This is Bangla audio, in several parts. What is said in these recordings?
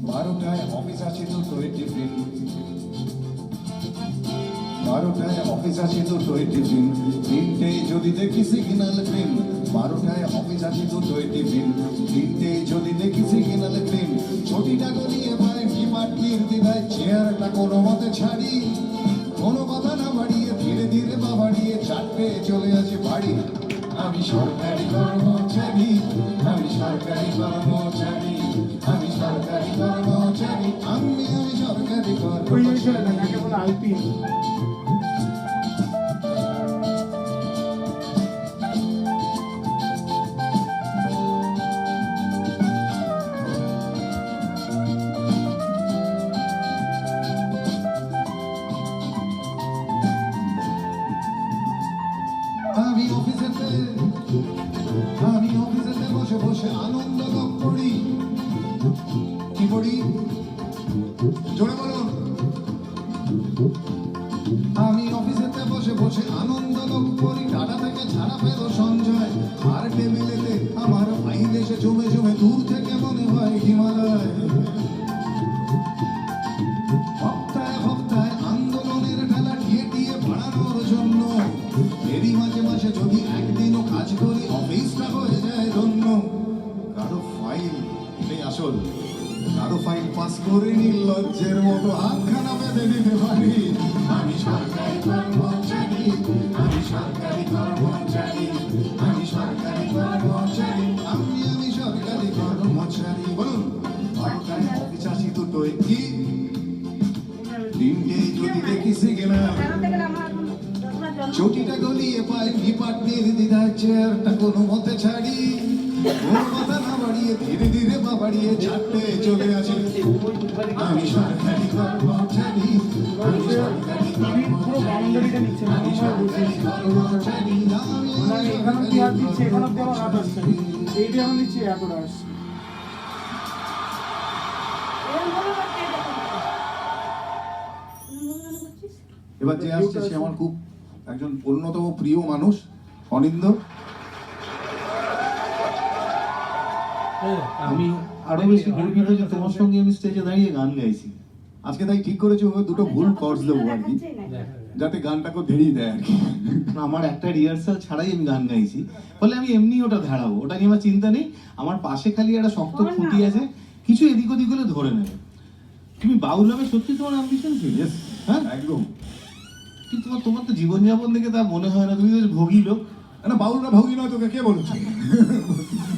বারোটায় অফিস আছে দুটোয় টিফিন, 12টায় অফিস আছে দুটোয় টিফিন, 3টে যদি দেখি সিগন্যাল গ্রিন। 12টায় অফিস আছে দুটোয় টিফিন, 3টে যদি দেখি সিগন্যাল গ্রিন। ছুটিটা গড়িয়ে পায় বিমাটির দিদায়, চেয়ারটা কোনো মতে ছাড়ি, কোনো কথা না বাড়িয়ে ধীরে ধীরে বা বাড়িয়ে 4টে চলে আসে বাড়ি। আমি সরকারি কর্মচারী, আমি সরকারি কর্মচারী, আমি সরকারি কর্মচারী, আমি সরকারি কর্মচারী। আমি অফিসেতে বসে বসে আনন্দ লাভ করি। কি করি জোরে বলুন। আমি অফিসেতে বসে বসে আনন্দ লাভ করি। টাটা থেকে ছাড়া পেল সঞ্জয়, আর টেবিলেতে আমার ফাইল এসে জমে জমে দূর থেকে মনে হয় হিমালয়। হপ্তায় হপ্তায় আন্দোলনের ঠেলা টিয়ে টিয়ে বাড়ানোর জন্য, এরই মাঝে মাঝে যদি একদিনও কাজ করি অফিসটা হয়ে যায় ধন্য। কারো ফাইল, এটাই আসল, কারো ফাইল পাস করে নির্লজ্জের মতো হাতখানা বেঁধে দিতে পারি। আমি সরকারি কর্মচারী, আমি সরকারি কর্মচারী, আমি সরকারি কর্মচারী, আমি সরকারি কর্মচারী। বলুন, 12টায় অফিস আসি দুটোয় কি, 3টে যদি দেখি সিগন্যাল, চটিটা গলিয়ে পাই বিপাটনির দিদায়, চেয়ারটা কোনো মতে ছাড়ি, কোনো কথা না বাড়িয়ে ধীরে ধীরে বা বাড়িয়ে 4টে চলে আসে। আমি সরকারি কর্মচারী, আমি সরকারি কর্মচারী, আমি সরকারি কর্মচারী, এবার যে আসছে সে আমার খুব একজন অন্যতম প্রিয় মানুষ, অনিন্দ। আমি আরো বেশি গর্বিত যে তোমার সঙ্গে আমি স্টেজে দাঁড়িয়ে গান গাইছি আজকে। তাই ঠিক করেছি ওকে দুটো ভুল কর্স দেবো আর কি, যাতে গানটাকে ধেড়িয়ে দেয় আর কি। আমার একটা রিহার্সাল ছাড়াই আমি গান গাইছি, ফলে আমি এমনি ওটা ধারাবো, ওটা নিয়ে আমার চিন্তা নেই। আমার পাশে খালি একটা শক্ত খুঁটি আছে, কিছু এদিক ওদিক হলে ধরে নেবে। তুমি বাউল হবে সত্যি তোমার অ্যাম্বিশন ছিল? হ্যাঁ একদম। কিন্তু তোমার তো জীবনযাপন দেখে তা মনে হয় না, তুমি তো ভোগী লোক। না, বাউলরা ভোগী নয়, তোকে কে বলেছে?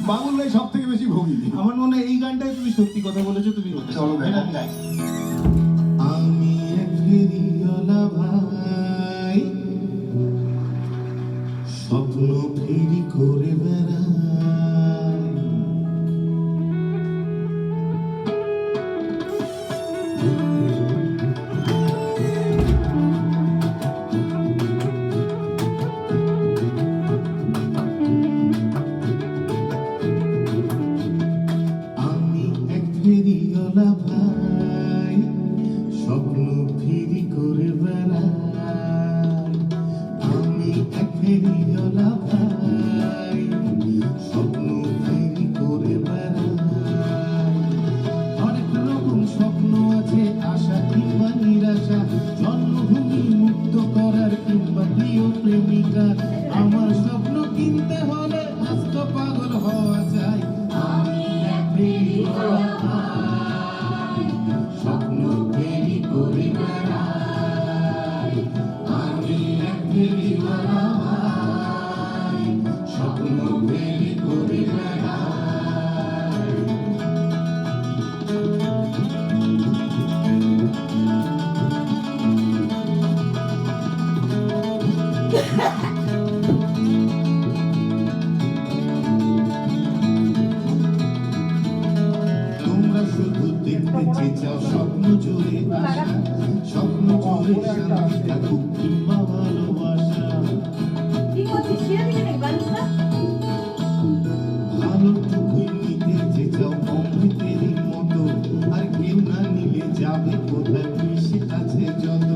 বাউলরাই সব থেকে বেশি ভোগী। আমার মনে হয় এই গানটাই তুমি সত্যি কথা বলেছো। তুমি আমি এক ফেরিওয়ালা ভাই, স্বপ্ন ফেরি করে বেড়াই। ফেরিওয়ালা ভাই, স্বপ্ন ফেরি করে বেড়াই। আমি এক ফেরিওয়ালা ভাই, স্বপ্ন ফেরি করে বেড়াই। অনেক রকম স্বপ্ন আছে, আশা কিংবা নিরাশা, জন্মভূমি মুক্ত করার কিংবা প্রিয় প্রেমিকা। আমার স্বপ্ন কিনতে হলে আস্ত পাগল হওয়া চাই। আমি এক ফেরিওয়ালা স্বপ্ন ফেরি করে বেড়াই। আমি এক ফেরিওয়ালা ভাই, স্বপ্ন ফেরি করে বেড়াই। তোমরা শুধু দেখতে চাও স্বপ্ন জুড়ে আশা, স্বপ্ন জুড়ে শান্তি থাকুক কিংবা ভালোবাসা। ভালোটুকুই নিতে চাও অমৃতেরই মতো, আর কেউ না নিলে যাবে কোথায়, মিশে আছে যত।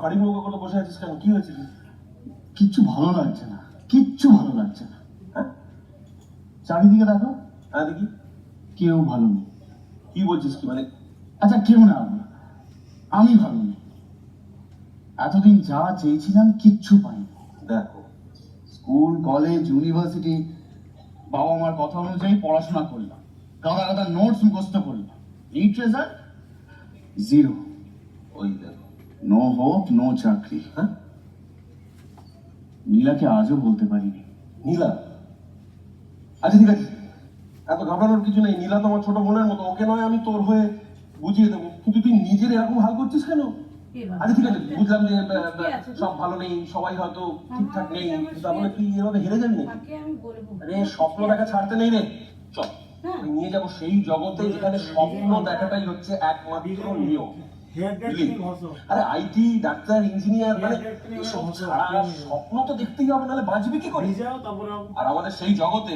হাড়ি মুখো করে বসে আছিস কেন? কি হয়েছে? কিচ্ছু ভালো লাগছে না, কিচ্ছু ভালো লাগছে না। হ্যাঁ চারিদিকে দেখো, হ্যাঁ দেখি। কেউ ভালো নেই। কি বলছিস? কি মানে? আচ্ছা কেউ না, আমি ভালো নেই। এতদিন যা চেয়েছিলাম কিচ্ছু পাইনি। দেখো, স্কুল, কলেজ, ইউনিভার্সিটি, বাবা মার কথা অনুযায়ী পড়াশোনা করলাম, গাদা গাদা নোটস মুখস্থ করলাম। Net result zero. ওই দেখো। নো হোপ, নো চাকরি। হ্যাঁ, নীলাকে আজও বলতে পারিনি। নীলা? আচ্ছা ঠিক আছে, এত ঘাবড়ানোর কিছু নেই। নীলা তো আমার ছোট বোনের মতো, ওকে নয় আমি তোর হয়ে বুঝিয়ে দেবো, কিন্তু তুই নিজের এরকম হাল করছিস কেন? আচ্ছা ঠিক আছে, বুঝলাম যে সব ভালো নেই, সবাই হয়তো ঠিকঠাক নেই, তাহলে তুই এভাবে হেরে যাবি না। আরে স্বপ্ন দেখা ছাড়তে নেই রে, চল আমি নিয়ে যাবো সেই জগতে যেখানে স্বপ্ন দেখাটাই হচ্ছে একমাত্র নিয়ম। আরে আইটি, ডাক্তার, ইঞ্জিনিয়ার, মানে এসব ছাড়া স্বপ্ন তো দেখতেই হবে, নাহলে বাঁচবি কি করে? আর আমাদের সেই জগতে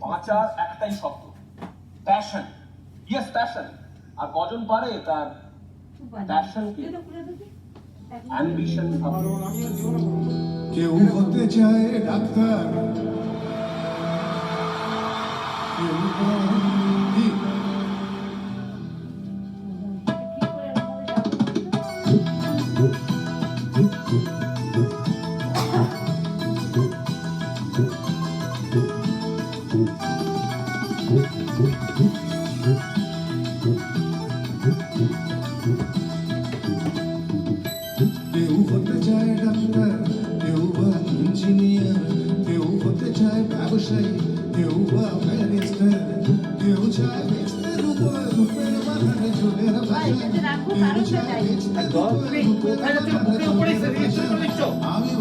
বাঁচার একটাই শব্দ, প্যাশন। Yes, passion. আর কজন পারে তার প্যাশনকে অ্যাম্বিশন ভাবতে? কেউ হতে চায় ডাক্তার, কেউ বন্দী। কেউ হতে চায় ডাক্তার, কেউ বা ইঞ্জিনিয়ার, কেউ হতে চায় ব্যবসায়ী, কেউ বা ব্যারিস্টার, কেউ চায় বেচতে রূপের বাগানে চুলের বাগান, কেউ চায় বেচতে রূপের আমি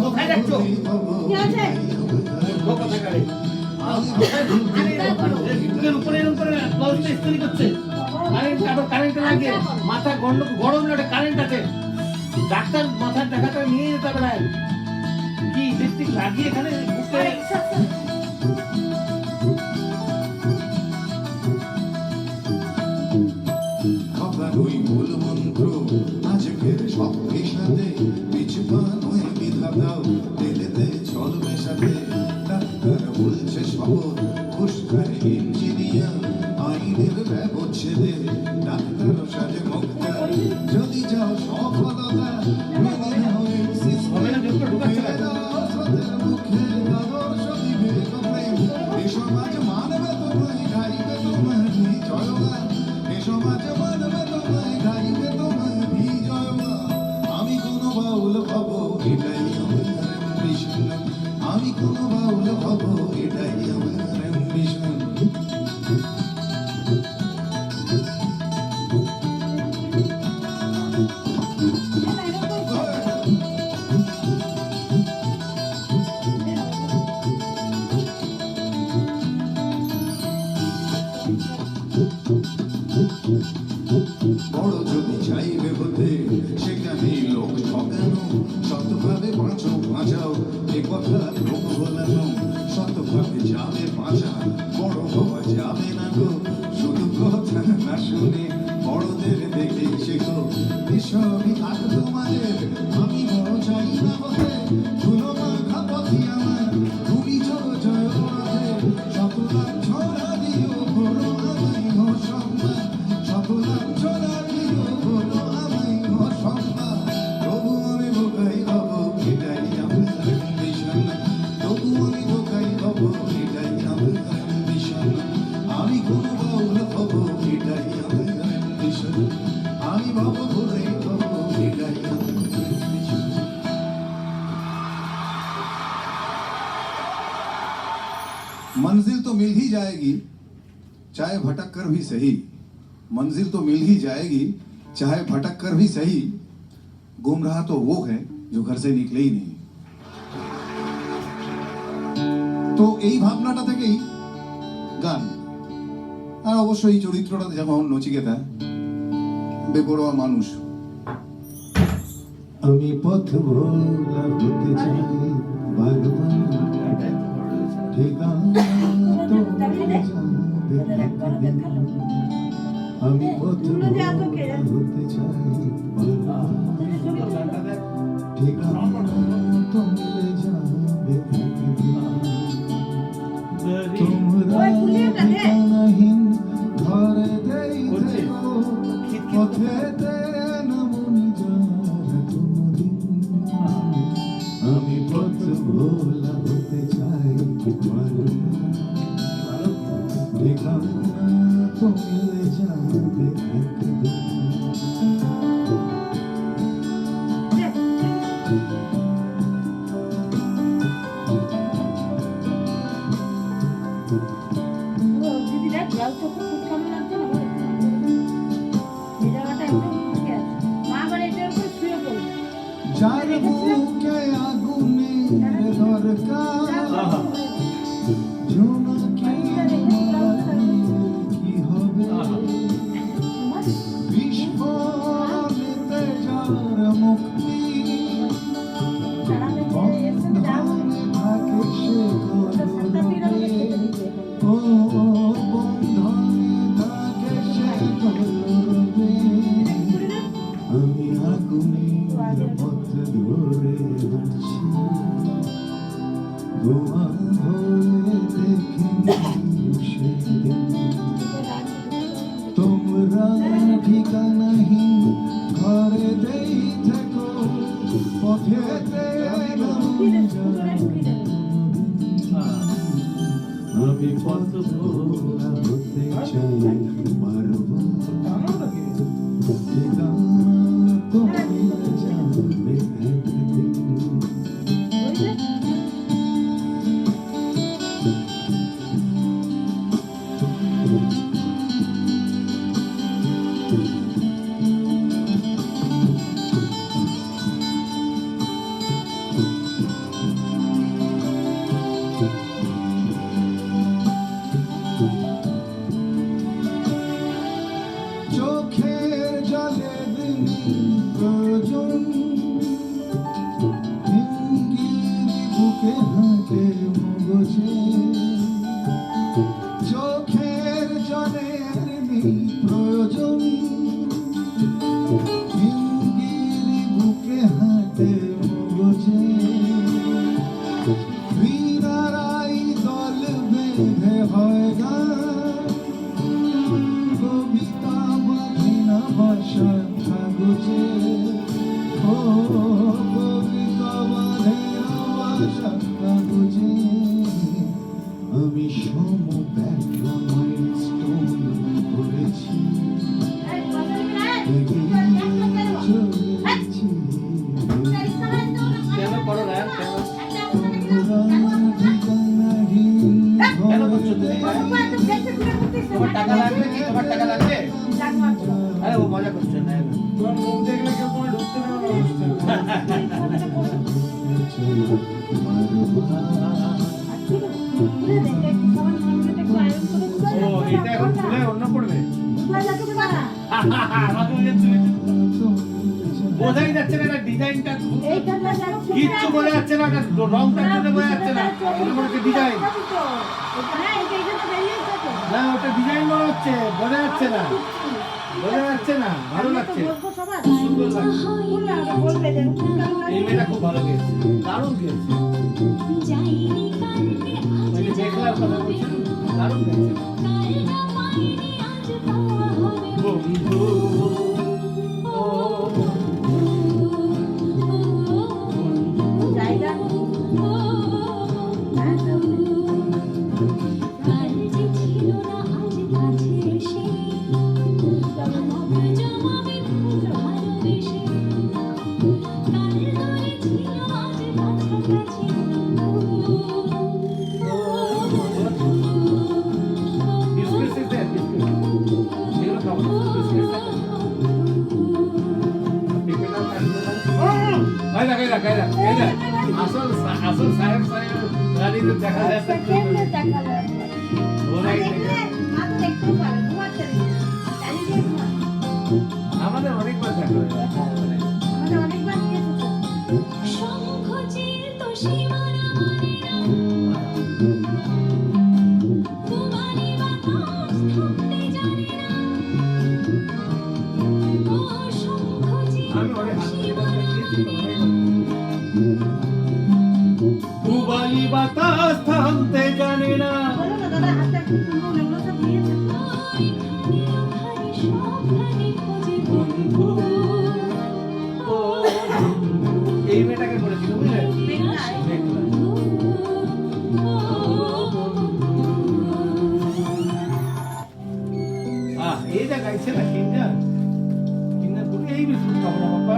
মাথা গরম কারেন্ট আছে, ডাক্তার মাথার টাকাটা নিয়ে যেতে হবে না কি ইলেকট্রিক লাগিয়ে এখানে ওই মূল মন্ত্র আজকের স্বপ্নের সাথে পিছুপান হয়ে বিধা দাও, তেলেতে জল মেশাতে ডাক্তার বলছে শপথ, ঘুষখায় ইঞ্জিনিয়ার, আইনের ব্যবচ্ছেদে ডাক্তার সাজে মুক্তার। যদি যাও সফলতা মেনে নাও এক্সিস ফেলে দাও স্রোতের মুখে, আদর্শ দিবে তো প্রেম। এ সমাজ মানবে তোমায়, গাইবে তোমার জয়গান। এ সমাজ মানবে তোমায়, গাইবে তোমার বিজয়গান। আমি কোনো বাউল হব, এটাই আমার অ্যাম্বিশন। আমি কোনো বাউল হব, এটাই আমার অ্যাম্বিশন। বড় যদি চাইবে হতে, সেখানে লোক ঠকানো, শতভাবে বাঁচো বাঁচাও, এ কথা লোক বলানো। শতভাবে যাবে বাঁচা, বড় হওয়া যাবে না গো, শুধু কথা না শুনে বড়দের দেখে শেখো। এসবই থাক তোমাদের, আমি বড় চাই না হতে, ধুলো মাখা পথি আমার, তুমি চলো জয় মাঝে। শতলাভ ছড়া দিও, বড় আমায় গো সম্মান, শতলাভ ছড়া দিও, বড় আমায় গো সম্মান। তবু আমি বোকাই হব, এটাই আমার অ্যাম্বিশন। তবু আমি বোকাই হব, এটাই আমার অ্যাম্বিশন। আমি কোনো বাউল হব, এটাই আমার অ্যাম্বিশন। আমি ভাব ভুলে হব, এটাই আমার অ্যাম্বিশন। मंजिल तो मिल ही जाएगी चाहे भटक कर भी सही, मंजिल तो मिल ही जाएगी चाहे भटक कर भी सही, गुमराह तो वो है जो घर से निकले ही नहीं। তো এই ভাবনাটা থেকেই গান। আর অবশ্যই এই চরিত্রটা যেমন নচিকেতা, বেপরোয়া মানুষ। আমি পথ ভোলা হতে চাই বারবার, ঠিকানা তো যাবে আমি পথ ভোলা হতে চাই ঠিকানা তো মিলে যাবে তোমরা ঠিকানাহীন ঘরে দেই থেকো পথেতে নামনি যারা কোনদিন আমি পথ ভোলা হতে চাই ঠিকানা তো মিলে যাবে একদিন যার বুকে আগুনের দরকার জোনাকি কি হবে বিস্ফোরণেতে যার মুক্তি বন্ধনে থাকে সে কলরবে ও বন্ধনে থাকে সে কলরবে আমি আগুনের পথ ধরে হাঁটছি ধোঁয়া হয়ে দেখি সেদিন তোমরা ঠিকানাহীন ঘরে দেই থেকো পথেতে আমি পথ ভোলা হতে চাই পারব ঠিকানা তো মিলে যাবে একদিন চোখের জলে দিন প্রয়োজন হিঙ্গির বুকে হাঁটে মগজে চোখের জলের দিন প্রয়োজন হিঙ্গির বুকে হাঁটে মগজে বীণারাই দল বেঁধে হয় গান কবিতা বাঁধিনা ভাষা কাগজে ও কবিতা বাঁধিনা ভাষা কাগজে আমি সমব্যথা মাইলস্টোন করেছি এগিয়ে চলেছি কেন করো না কেন ঠিকানাহীন কেন করছো ঘরে তুমি? তোমার টাকা লাগবে কি তোমার টাকা লাগবে? আরে ও মজা করছে না তোমার মুখ দেখলে কেউ কোনো ঢুকতে ও এটা এখন খুলে অন্য করবে বোঝাই যাচ্ছে না এটা ডিজাইনটা কিচ্ছু বোঝা যাচ্ছে না রংটার জন্য বোঝা যাচ্ছে না মনে হচ্ছে ডিজাইন না ওটা ডিজাইন মনে হচ্ছে বোঝা যাচ্ছে না বোঝা যাচ্ছে না ভালো লাগছে সুন্দর লাগছে এই মেয়েটা খুব ভালো গেছে দারুণ গেছে ওই যে দেখলাম কথা বলছিল দারুণ গেছে বন্ধু বিস্কুট এগুলো খাবো বিস্কুট এই মেয়েটাকে করেছিল বুঝলে? এইটা গাইছে না কিন্ডার কিন্ডার বলে এই বিস্কুট খাবো না বাবা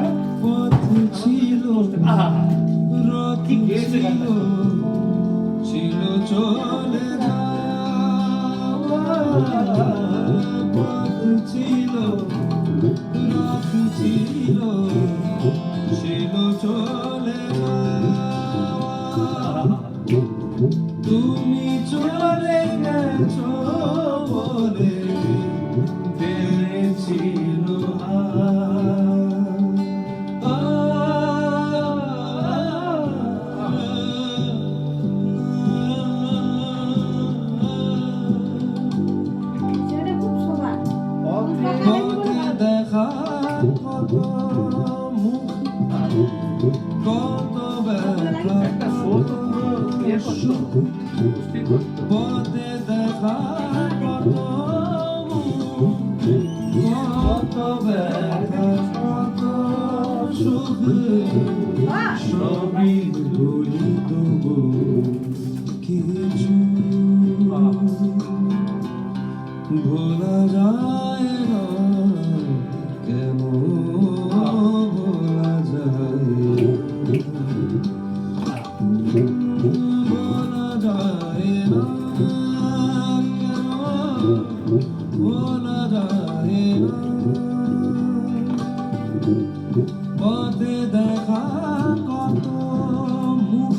ছিল কি গেয়েছে গানটা ছিল চলে ছিল ছিল ছিল চলে তুমি চলে গেছো বলে পেরেছিল দেখা কত মুখ কত ব্যথা একটা শো তো পুরো ইয়ে করতো কুস্তি করতো পথে দেখা কত মুখ কত ব্যথা কত সুখ সবই ভুলি তবু কিছু ভোলা যায় না কেন ভোলা যায় ভোলা যায় না কেন ভোলা যায় না পথে দেখা কত মুখ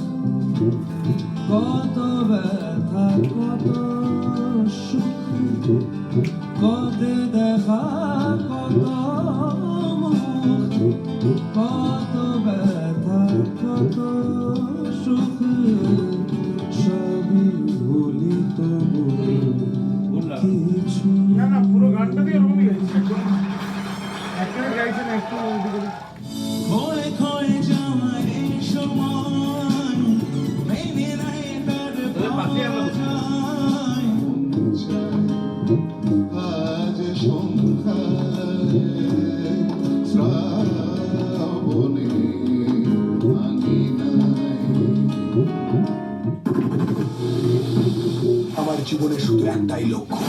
কত ব্যথা কত সুখ পথে দেখা কত মুখ কত ব্যথা কত সুখ সবই ভুলি তবু কিছু না না পুরো গানটা দিয়ে ওরকমই গাইছে একদম গাইছে না একটু ওইদিকে ক্ষয়ে ক্ষয়ে যাওয়ার এই সময় মেনে নাই তার ওদের পাশে আমরা বসে আজ সন্ধ্যায় শ্রাবণে আমার জীবনে শুধু একটাই লক্ষ্য